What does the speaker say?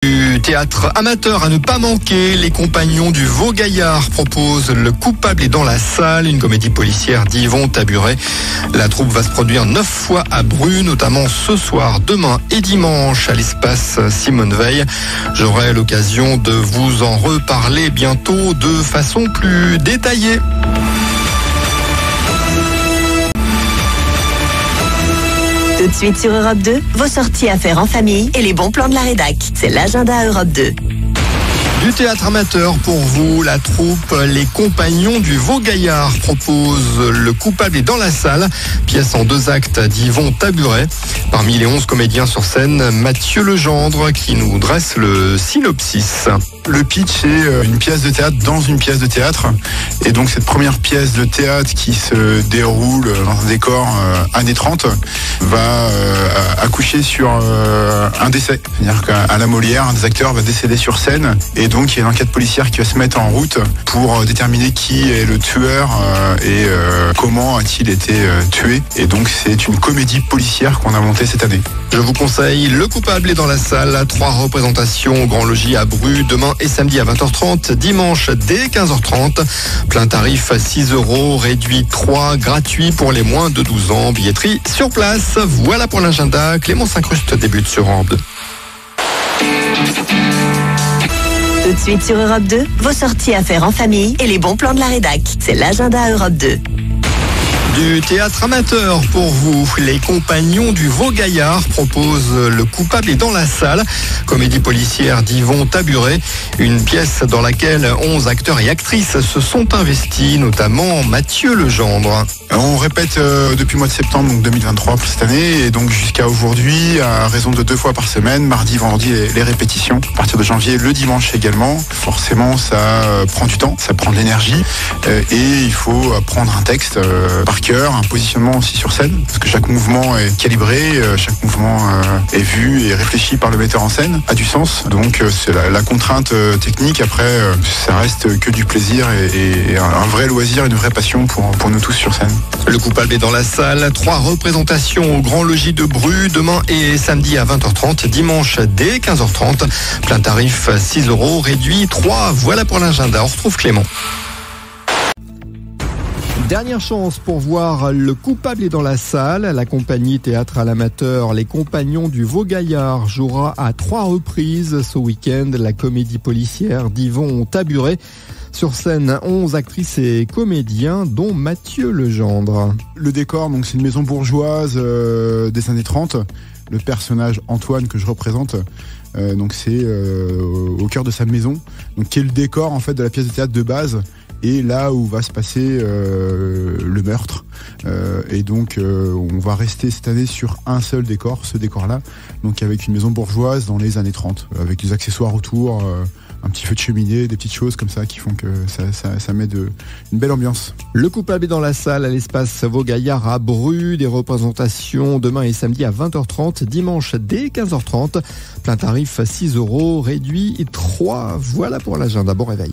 Du théâtre amateur à ne pas manquer, les compagnons du Vaud-Gaillard proposent Le coupable est dans la salle, une comédie policière d'Yvon Taburet. La troupe va se produire 9 fois à Bru, notamment ce soir, demain et dimanche à l'espace Simone Veil. J'aurai l'occasion de vous en reparler bientôt de façon plus détaillée. Tout de suite sur Europe 2, vos sorties à faire en famille et les bons plans de la rédac. C'est l'agenda Europe 2. Du théâtre amateur pour vous, la troupe Les Compagnons du Vaud-Gaillard propose Le coupable est dans la salle, pièce en 2 actes d'Yvon Taburet. Parmi les 11 comédiens sur scène, Mathieu Legendre qui nous dresse le synopsis. Le pitch est une pièce de théâtre dans une pièce de théâtre. Et donc cette première pièce de théâtre qui se déroule dans un décor années 30 va accoucher sur un décès. C'est-à-dire qu'à la Molière, un des acteurs va décéder sur scène. Et donc il y a une enquête policière qui va se mettre en route pour déterminer qui est le tueur et comment a-t-il été tué. Et donc c'est une comédie policière qu'on a montée cette année. Je vous conseille Le coupable est dans la salle, 3 représentations au Grand Logis à Bru, demain et samedi à 20h30, dimanche dès 15h30. Plein tarif 6 €, réduit 3, gratuit pour les moins de 12 ans, billetterie sur place. Voilà pour l'agenda, Clément S'incruste débute sur Europe 2. Tout de suite sur Europe 2, vos sorties à faire en famille et les bons plans de la rédac. C'est l'agenda Europe 2. Du théâtre amateur pour vous, les Compagnons du Vaud-Gaillard proposent Le coupable est dans la salle, comédie policière d'Yvon Taburet, une pièce dans laquelle 11 acteurs et actrices se sont investis, notamment Mathieu Legendre. On répète depuis le mois de septembre, donc 2023 pour cette année, et donc jusqu'à aujourd'hui, à raison de 2 fois par semaine, mardi, vendredi, les répétitions. À partir de janvier, le dimanche également. Forcément, ça prend du temps, ça prend de l'énergie, et il faut apprendre un texte par cœur, un positionnement aussi sur scène, parce que chaque mouvement est calibré, chaque mouvement est vu et réfléchi par le metteur en scène, a du sens. Donc c'est la contrainte technique. Après, ça reste que du plaisir et un vrai loisir, une vraie passion pour nous tous sur scène. Le coupable est dans la salle, 3 représentations au Grand Logis de Bru, demain et samedi à 20h30, dimanche dès 15h30. Plein tarif 6 €, réduit 3. Voilà pour l'agenda. On retrouve Clément. Dernière chance pour voir Le coupable est dans la salle. La compagnie théâtre à l'amateur Les Compagnons du Vaud-Gaillard jouera à 3 reprises ce week-end la comédie policière d'Yvon Taburet. Sur scène, 11 actrices et comédiens, dont Mathieu Legendre. Le décor, donc c'est une maison bourgeoise des années 30. Le personnage Antoine que je représente, donc c'est au cœur de sa maison, donc qui est le décor en fait de la pièce de théâtre de base. Et là où va se passer le meurtre. Et donc on va rester cette année sur un seul décor, ce décor-là, donc avec une maison bourgeoise dans les années 30, avec des accessoires autour, un petit feu de cheminée, des petites choses comme ça qui font que ça met une belle ambiance. Le coupable est dans la salle à l'espace Vaud-Gaillard à Bru, des représentations demain et samedi à 20h30, dimanche dès 15h30. Plein tarif 6 €, réduit 3. Voilà pour l'agenda. Bon réveil.